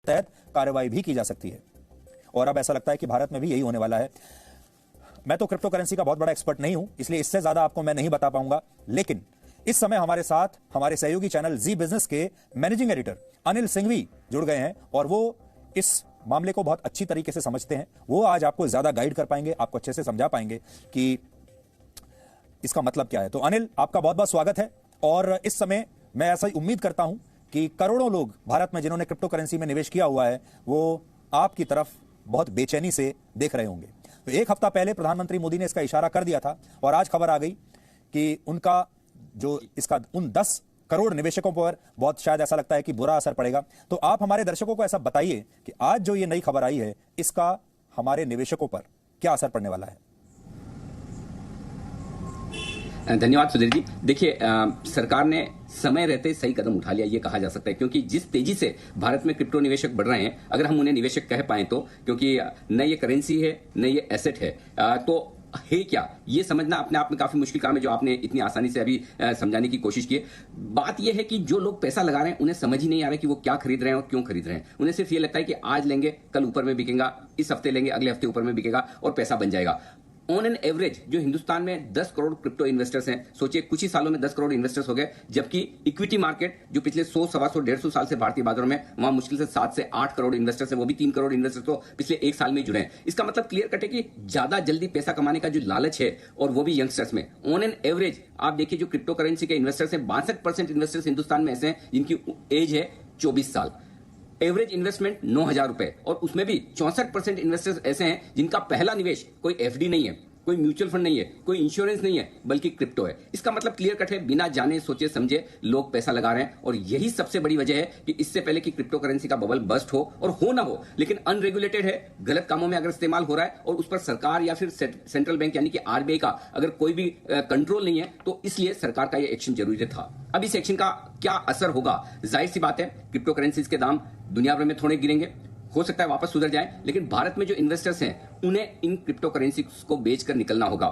तहत कार्रवाई भी की जा सकती है। और अब ऐसा लगता है कि भारत में भी यही होने वाला है। मैं तो क्रिप्टो करेंसी का बहुत बड़ा एक्सपर्ट नहीं हूं, इसलिए इससे ज्यादा आपको मैं नहीं बता पाऊंगा, लेकिन इस समय हमारे साथ हमारे सहयोगी चैनल जी बिजनेस के मैनेजिंग एडिटर अनिल सिंघवी जुड़ गए हैं और वो इस मामले को बहुत अच्छी तरीके से समझते हैं। वो आज आपको ज्यादा गाइड कर पाएंगे, आपको अच्छे से समझा पाएंगे कि इसका मतलब क्या है। तो अनिल, आपका बहुत बहुत स्वागत है। और इस समय मैं ऐसा ही उम्मीद करता हूं कि करोड़ों लोग भारत में जिन्होंने क्रिप्टो करेंसी में निवेश किया हुआ है वो आपकी तरफ बहुत बेचैनी से देख रहे होंगे। तो एक हफ्ता पहले प्रधानमंत्री मोदी ने इसका इशारा कर दिया था और आज खबर आ गई कि उनका जो इसका उन 10 करोड़ निवेशकों पर बहुत शायद ऐसा लगता है कि बुरा असर पड़ेगा। तो आप हमारे दर्शकों को ऐसा बताइए कि आज जो ये नई खबर आई है इसका हमारे निवेशकों पर क्या असर पड़ने वाला है। धन्यवाद सुधीर जी। देखिए, सरकार ने समय रहते सही कदम उठा लिया, ये कहा जा सकता है, क्योंकि जिस तेजी से भारत में क्रिप्टो निवेशक बढ़ रहे हैं, अगर हम उन्हें निवेशक कह पाए तो, क्योंकि न ये करेंसी है न ये एसेट है, तो है क्या ये समझना अपने आप में काफी मुश्किल काम है, जो आपने इतनी आसानी से अभी समझाने की कोशिश की है। बात यह है कि जो लोग पैसा लगा रहे हैं उन्हें समझ ही नहीं आ रहा है कि वो क्या खरीद रहे हैं और क्यों खरीद रहे हैं। उन्हें सिर्फ ये लगता है कि आज लेंगे कल ऊपर में बिकेगा, इस हफ्ते लेंगे अगले हफ्ते ऊपर में बिकेगा और पैसा बन जाएगा। ऑन एन एवरेज जो हिंदुस्तान में 10 करोड़ क्रिप्टो इन्वेस्टर्स हैं, सोचिए कुछ ही सालों में 10 करोड़ इन्वेस्टर्स हो गए, जबकि इक्विटी मार्केट जो पिछले 100, 125, 150 साल से भारतीय बाजारों में, वहां मुश्किल से 7 से 8 करोड़ इन्वेस्टर्स हैं, वो भी 3 करोड़ इन्वेस्टर्स तो पिछले एक साल में जुड़े हैं। इसका मतलब क्लियर कट है कि ज्यादा जल्दी पैसा कमाने का जो लालच है, और वो भी यंगस्टर्स में, ऑन एन एवरेज आप देखिए जो क्रिप्टो करेंसी के इन्वेस्टर्स हैं, 62% इन्वेस्टर्स हिंदुस्तान में ऐसे हैं जिनकी एज है 24 साल। एवरेज इन्वेस्टमेंट 9,000 रुपए, और उसमें भी 64% इन्वेस्टर्स ऐसे हैं जिनका पहला निवेश कोई एफडी नहीं है, कोई म्यूचुअल फंड नहीं है, कोई इंश्योरेंस नहीं है, बल्कि क्रिप्टो है। इसका मतलब क्लियर कट है, बिना जाने सोचे समझे लोग पैसा लगा रहे हैं। और यही सबसे बड़ी वजह है कि इससे पहले कि क्रिप्टो करेंसी का बबल बस्ट हो, और हो ना हो, लेकिन अनरेगुलेटेड है, गलत कामों में अगर इस्तेमाल हो रहा है और उस पर सरकार या फिर सेंट्रल बैंक यानी कि आरबीआई का अगर कोई भी कंट्रोल नहीं है, तो इसलिए सरकार का यह एक्शन जरूरी था। अब इस एक्शन का क्या असर होगा? जाहिर सी बात है, क्रिप्टो करेंसीज के दाम दुनिया भर में थोड़े गिरेंगे, हो सकता है वापस सुधर जाए, लेकिन भारत में जो इन्वेस्टर्स हैं उन्हें इन क्रिप्टो करेंसी को बेचकर निकलना होगा।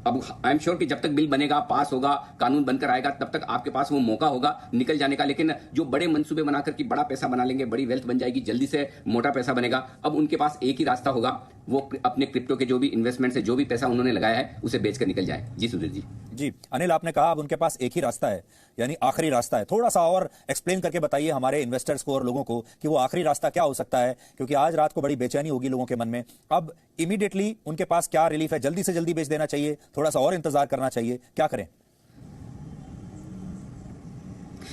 अब आई एम श्योर कि जब तक बिल बनेगा, पास होगा, कानून बनकर आएगा, तब तक आपके पास वो मौका होगा निकल जाने का। लेकिन जो बड़े मंसूबे बनाकर कि बड़ा पैसा बना लेंगे, बड़ी वेल्थ बन जाएगी, जल्दी से मोटा पैसा बनेगा, अब उनके पास एक ही रास्ता होगा, वो अपने क्रिप्टो के जो भी इन्वेस्टमेंट से जो भी पैसा उन्होंने लगाया है उसे बेचकर निकल जाए। जी सुधीर जी। जी अनिल, आपने कहा अब उनके पास एक ही रास्ता है, यानी आखिरी रास्ता है। थोड़ा सा और एक्सप्लेन करके बताइए हमारे इन्वेस्टर्स को और लोगों को कि वो आखिरी रास्ता क्या हो सकता है, क्योंकि आज रात को बड़ी बेचैनी होगी लोगों के मन में। अब इमीडिएटली उनके पास क्या रिलीफ है? जल्दी से जल्दी बेच देना चाहिए, थोड़ा सा और इंतजार करना चाहिए, क्या करें?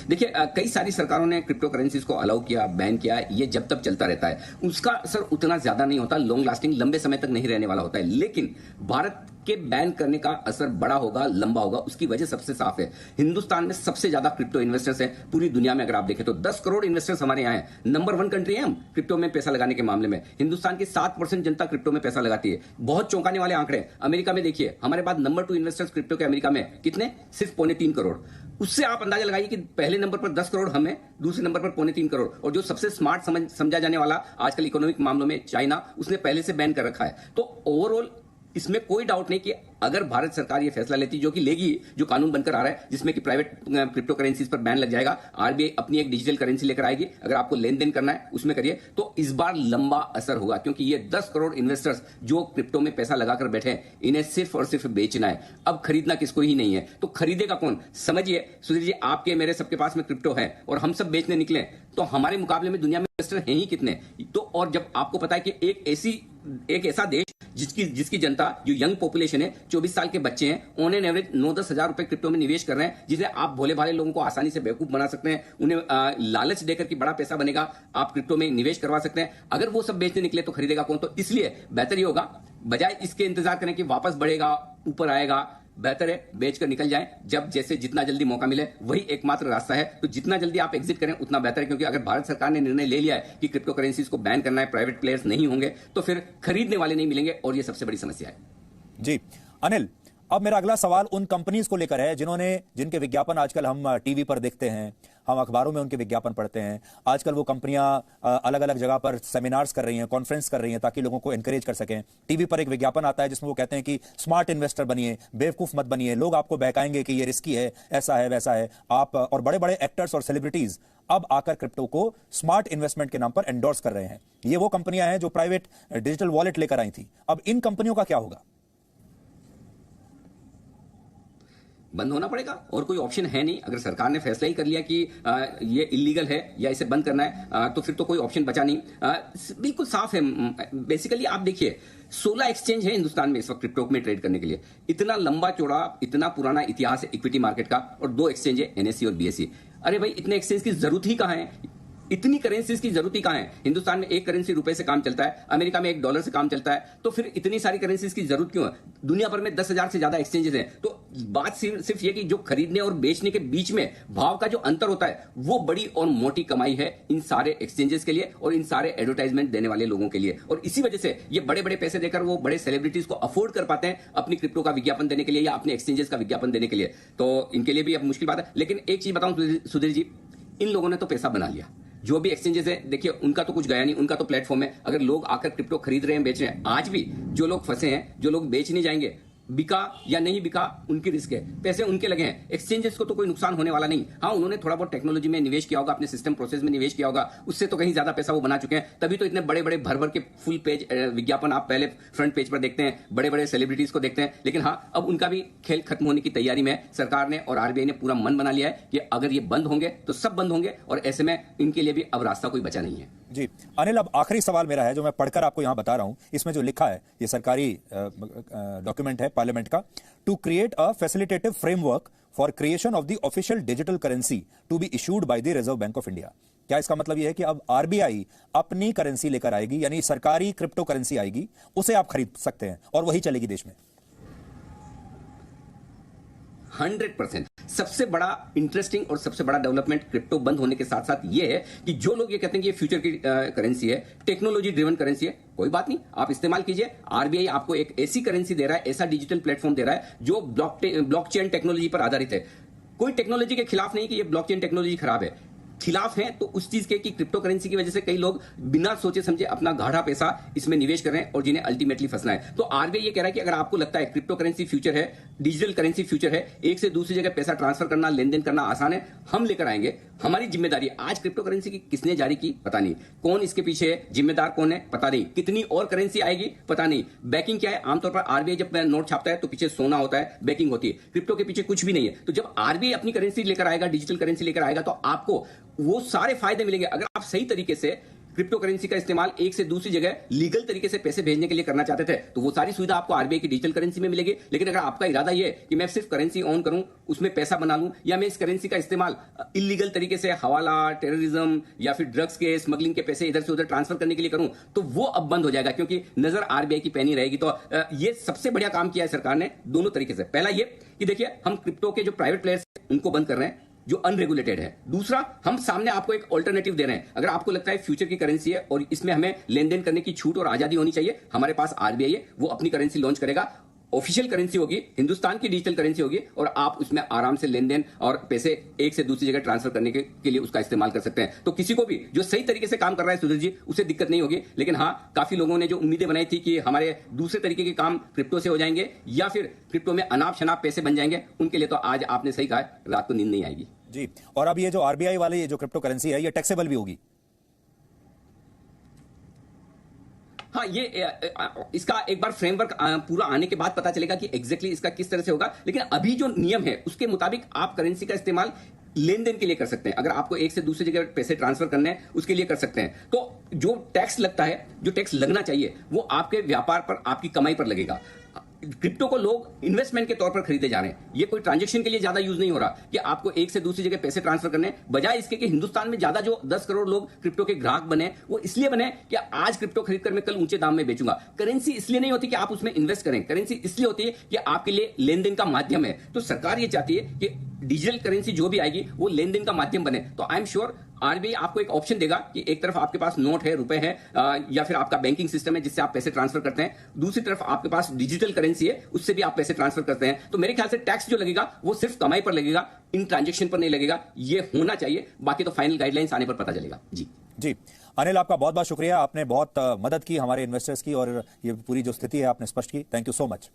देखिए, कई सारी सरकारों ने क्रिप्टो करेंसीज को अलाउ किया, बैन किया, ये जब तक चलता रहता है उसका असर उतना ज्यादा नहीं होता, लॉन्ग लास्टिंग, लंबे समय तक नहीं रहने वाला होता है। लेकिन भारत के बैन करने का असर बड़ा होगा, लंबा होगा। उसकी वजह सबसे साफ है, हिंदुस्तान में सबसे ज्यादा क्रिप्टो इन्वेस्टर्स हैं पूरी दुनिया में। अगर आप देखें तो 10 करोड़ इन्वेस्टर्स हमारे यहाँ हैं। नंबर 1 कंट्री है हम क्रिप्टो में पैसा लगाने के मामले में। हिंदुस्तान की 7% जनता क्रिप्टो में पैसा लगाती है। बहुत चौंकाने वाले आंकड़े। अमेरिका में देखिए, हमारे बाद नंबर 2 इन्वेस्टर्स क्रिप्टो के अमेरिका में कितने? सिर्फ 3.25 करोड़। उससे आप अंदाजा लगाइए कि पहले नंबर पर 10 करोड़ हमें, दूसरे नंबर पर 3.25 करोड़। और जो सबसे स्मार्ट समझा जाने वाला आजकल इकोनॉमिक मामलों में चाइना, उसने पहले से बैन कर रखा है। तो ओवरऑल इसमें कोई डाउट नहीं कि अगर भारत सरकार ये फैसला लेती, जो कि लेगी, जो कानून बनकर आ रहा है जिसमें कि प्राइवेट क्रिप्टो करेंसीज पर बैन लग जाएगा, आरबीआई अपनी एक डिजिटल करेंसी लेकर आएगी, अगर आपको लेन देन करना है उसमें करिए, तो इस बार लंबा असर होगा। क्योंकि ये 10 करोड़ इन्वेस्टर्स जो क्रिप्टो में पैसा लगाकर बैठे हैं, इन्हें सिर्फ और सिर्फ बेचना है। अब खरीदना किसको ही नहीं है, तो खरीदेगा कौन? समझिए सुधीर जी, आपके मेरे सबके पास में क्रिप्टो है और हम सब बेचने निकले, तो हमारे मुकाबले में दुनिया में इन्वेस्टर हैं ही कितने? तो और जब आपको पता है कि एक ऐसा देश जिसकी जनता, जो यंग पॉपुलेशन है, 24 साल के बच्चे हैं, ऑन एन एवरेज 9-10 हजार रुपए क्रिप्टो में निवेश कर रहे हैं, जिसे आप भोले भाले लोगों को आसानी से बेवकूफ बना सकते हैं, उन्हें लालच देकर कि बड़ा पैसा बनेगा, आप क्रिप्टो में निवेश करवा सकते हैं। अगर वो सब बेचने निकले तो खरीदेगा कौन? तो इसलिए बेहतर ही होगा, बजाय इसके इंतजार करें कि वापस बढ़ेगा, ऊपर आएगा, बेहतर है बेचकर निकल जाएं। जब जैसे जितना जल्दी मौका मिले वही एकमात्र रास्ता है। तो जितना जल्दी आप एग्जिट करें उतना बेहतर है, क्योंकि अगर भारत सरकार ने निर्णय ले लिया है कि क्रिप्टो करेंसीज को बैन करना है, प्राइवेट प्लेयर्स नहीं होंगे, तो फिर खरीदने वाले नहीं मिलेंगे, और ये सबसे बड़ी समस्या है। जी अनिल, अब मेरा अगला सवाल उन कंपनीज को लेकर है जिनके विज्ञापन आजकल हम टीवी पर देखते हैं, हम अखबारों में उनके विज्ञापन पढ़ते हैं। आजकल वो कंपनियां अलग अलग जगह पर सेमिनार्स कर रही हैं, कॉन्फ्रेंस कर रही हैं ताकि लोगों को एनकरेज कर सकें। टीवी पर एक विज्ञापन आता है जिसमें वो कहते हैं कि स्मार्ट इन्वेस्टर बनिए, बेवकूफ मत बनिए, लोग आपको बहकाएंगे कि ये रिस्की है, ऐसा है वैसा है। आप और बड़े बड़े एक्टर्स और सेलिब्रिटीज अब आकर क्रिप्टो को स्मार्ट इन्वेस्टमेंट के नाम पर एंडोर्स कर रहे हैं। ये वो कंपनियां हैं जो प्राइवेट डिजिटल वॉलेट लेकर आई थी। अब इन कंपनियों का क्या होगा? बंद होना पड़ेगा और कोई ऑप्शन है नहीं। अगर सरकार ने फैसला ही कर लिया कि ये इलीगल है या इसे बंद करना है तो फिर तो कोई ऑप्शन बचा नहीं। बिल्कुल साफ है। बेसिकली आप देखिए 16 एक्सचेंज है हिंदुस्तान में इस वक्त क्रिप्टो में ट्रेड करने के लिए। इतना लंबा चौड़ा इतना पुराना इतिहास है इक्विटी मार्केट का, और 2 एक्सचेंज है NSE और BSE। अरे भाई इतने एक्सचेंज की जरूरत ही कहां है? इतनी करेंसीज की जरूरत ही कहां है? हिंदुस्तान में एक करेंसी रुपए से काम चलता है, अमेरिका में $1 से काम चलता है, तो फिर इतनी सारी करेंसीज की जरूरत क्यों है? दुनिया भर में 10,000 से ज्यादा एक्सचेंजेस हैं। तो बात सिर्फ ये कि जो खरीदने और बेचने के बीच में भाव का जो अंतर होता है वो बड़ी और मोटी कमाई है इन सारे एक्सचेंजेस के लिए और इन सारे एडवर्टाइजमेंट देने वाले लोगों के लिए। और इसी वजह से ये बड़े बड़े पैसे देकर वो बड़े सेलिब्रिटीज को अफोर्ड कर पाते हैं अपनी क्रिप्टो का विज्ञापन देने के लिए या अपने एक्सचेंजेस का विज्ञापन देने के लिए। तो इनके लिए भी अब मुश्किल बात है। लेकिन एक चीज बताऊं सुधीर जी, इन लोगों ने तो पैसा बना लिया। जो भी एक्सचेंजेस है देखिए उनका तो कुछ गया नहीं, उनका तो प्लेटफॉर्म है। अगर लोग आकर क्रिप्टो खरीद रहे हैं, बेच रहे हैं, आज भी जो लोग फंसे हैं, जो लोग बेच नहीं जाएंगे, बिका या नहीं बिका उनकी रिस्क है, पैसे उनके लगे हैं। एक्सचेंजेस को तो कोई नुकसान होने वाला नहीं। हाँ, उन्होंने थोड़ा बहुत टेक्नोलॉजी में निवेश किया होगा, अपने सिस्टम प्रोसेस में निवेश किया होगा, उससे तो कहीं ज्यादा पैसा वो बना चुके हैं। तभी तो इतने बड़े बड़े भर भर के फुल पेज विज्ञापन आप पहले फ्रंट पेज पर देखते हैं, बड़े बड़े सेलिब्रिटीज को देखते हैं। लेकिन हाँ, अब उनका भी खेल खत्म होने की तैयारी में सरकार ने और RBI ने पूरा मन बना लिया है कि अगर ये बंद होंगे तो सब बंद होंगे, और ऐसे में इनके लिए भी अब रास्ता कोई बचा नहीं है। जी अनिल, अब आखिरी सवाल मेरा है जो मैं पढ़कर आपको यहां बता रहा हूं। इसमें जो लिखा है, ये सरकारी डॉक्यूमेंट है पार्लियामेंट का, to create a facilitative framework for creation of the official digital currency to be issued by the Reserve Bank of India. क्या इसका मतलब यह है कि अब RBI अपनी करेंसी लेकर आएगी, यानी सरकारी क्रिप्टो करेंसी आएगी, उसे आप खरीद सकते हैं और वही चलेगी देश में? 100%। सबसे बड़ा इंटरेस्टिंग और सबसे बड़ा डेवलपमेंट क्रिप्टो बंद होने के साथ साथ ये है कि जो लोग ये कहते हैं कि ये फ्यूचर की करेंसी है, टेक्नोलॉजी ड्रिवन करेंसी है, कोई बात नहीं, आप इस्तेमाल कीजिए। RBI आपको एक ऐसी करेंसी दे रहा है, ऐसा डिजिटल प्लेटफॉर्म दे रहा है जो ब्लॉकचेन टेक्नोलॉजी पर आधारित है। कोई टेक्नोलॉजी के खिलाफ नहीं कि ये ब्लॉकचेन टेक्नोलॉजी खराब है, खिलाफ हैं तो उस चीज के कि क्रिप्टो करेंसी की वजह से कई लोग बिना सोचे समझे अपना गाढ़ा पैसा इसमें निवेश कर रहे हैं और जिन्हें अल्टीमेटली फंसना है। तो RBI ये कह रहा है कि अगर आपको लगता है क्रिप्टो करेंसी फ्यूचर है, डिजिटल करेंसी फ्यूचर है, एक से दूसरी जगह पैसा ट्रांसफर करना, लेन देन करना आसान है, हम लेकर आएंगे, हमारी जिम्मेदारी। आज क्रिप्टो करेंसी की किसने जारी की पता नहीं, कौन इसके पीछे है, जिम्मेदार कौन है पता नहीं, कितनी और करेंसी आएगी पता नहीं, बैकिंग क्या है। आमतौर पर RBI जब नोट छापता है तो पीछे सोना होता है, बैकिंग होती है। क्रिप्टो के पीछे कुछ भी नहीं है। तो जब RBI अपनी करेंसी लेकर आएगा, डिजिटल करेंसी लेकर आएगा, तो आपको वो सारे फायदे मिलेंगे। अगर आप सही तरीके से क्रिप्टो करेंसी का इस्तेमाल एक से दूसरी जगह लीगल तरीके से पैसे भेजने के लिए करना चाहते थे तो वो सारी सुविधा आपको RBI की डिजिटल करेंसी में मिलेगी। लेकिन अगर आपका इरादा ये है कि मैं सिर्फ करेंसी ऑन करूं, उसमें पैसा बना लूं, या मैं इस करेंसी का इस्तेमाल इलीगल तरीके से हवाला, टेररिज्म या फिर ड्रग्स के स्मगलिंग के पैसे इधर से उधर ट्रांसफर करने के लिए करूं, तो वो अब बंद हो जाएगा, क्योंकि नजर RBI की पैनी रहेगी। तो ये सबसे बढ़िया काम किया है सरकार ने दोनों तरीके से। पहला ये कि देखिए हम क्रिप्टो के जो प्राइवेट प्लेयर्स उनको बंद कर रहे हैं जो अनरेगुलेटेड है। दूसरा, हम सामने आपको एक ऑल्टरनेटिव दे रहे हैं। अगर आपको लगता है फ्यूचर की करेंसी है और इसमें हमें लेन देन करने की छूट और आजादी होनी चाहिए, हमारे पास RBI है, वो अपनी करेंसी लॉन्च करेगा, ऑफिशियल करेंसी होगी, हिंदुस्तान की डिजिटल करेंसी होगी, और आप उसमें आराम से लेन देन और पैसे एक से दूसरी जगह ट्रांसफर करने के लिए उसका इस्तेमाल कर सकते हैं। तो किसी को भी जो सही तरीके से काम कर रहा है सुधीर जी, उसे दिक्कत नहीं होगी। लेकिन हाँ, काफी लोगों ने जो उम्मीदें बनाई थी कि हमारे दूसरे तरीके के काम क्रिप्टो से हो जाएंगे या फिर क्रिप्टो में अनाप शनाप पैसे बन जाएंगे, उनके लिए तो आज आपने सही कहा, रात को नींद नहीं आएगी जी। और अब ये जो RBI वाले ये जो क्रिप्टो करेंसी है, ये टैक्सेबल भी होगी? हाँ, ये इसका एक बार फ्रेमवर्क पूरा आने के बाद पता चलेगा कि एग्जैक्टली इसका किस तरह से होगा। लेकिन अभी जो नियम है उसके मुताबिक आप करेंसी का इस्तेमाल लेन देन के लिए कर सकते हैं। अगर आपको एक से दूसरी जगह पैसे ट्रांसफर करने हैं उसके लिए कर सकते हैं। तो जो टैक्स लगता है, जो टैक्स लगना चाहिए, वो आपके व्यापार पर, आपकी कमाई पर लगेगा। क्रिप्टो को लोग इन्वेस्टमेंट के तौर पर खरीदे जा रहे हैं। ये कोई ट्रांजैक्शन के लिए ज्यादा यूज नहीं हो रहा कि आपको एक से दूसरी जगह पैसे ट्रांसफर करने, बजाय इसके कि हिंदुस्तान में ज्यादा जो 10 करोड़ लोग क्रिप्टो के ग्राहक बने, वो इसलिए बने कि आज क्रिप्टो खरीदकर मैं कल ऊंचे दाम में बेचूंगा। करेंसी इसलिए नहीं होती कि आप उसमें इन्वेस्ट करें, करेंसी इसलिए होती है कि आपके लिए लेन देन का माध्यम है। तो सरकार ये चाहती है कि डिजिटल करेंसी जो भी आएगी वो लेन देन का माध्यम बने। तो आई एम श्योर आरबीआई आपको एक ऑप्शन देगा कि एक तरफ आपके पास नोट है, रुपए है, या फिर आपका बैंकिंग सिस्टम है जिससे आप पैसे ट्रांसफर करते हैं, दूसरी तरफ आपके पास डिजिटल करेंसी है, उससे भी आप पैसे ट्रांसफर करते हैं। तो मेरे ख्याल से टैक्स जो लगेगा वो सिर्फ कमाई पर लगेगा, इन ट्रांजेक्शन पर नहीं लगेगा। ये होना चाहिए, बाकी तो फाइनल गाइडलाइंस आने पर पता चलेगा। जी अनिल, आपका बहुत बहुत शुक्रिया। आपने बहुत मदद की हमारे इन्वेस्टर्स की, और ये पूरी जो स्थिति है आपने स्पष्ट की। Thank you so much.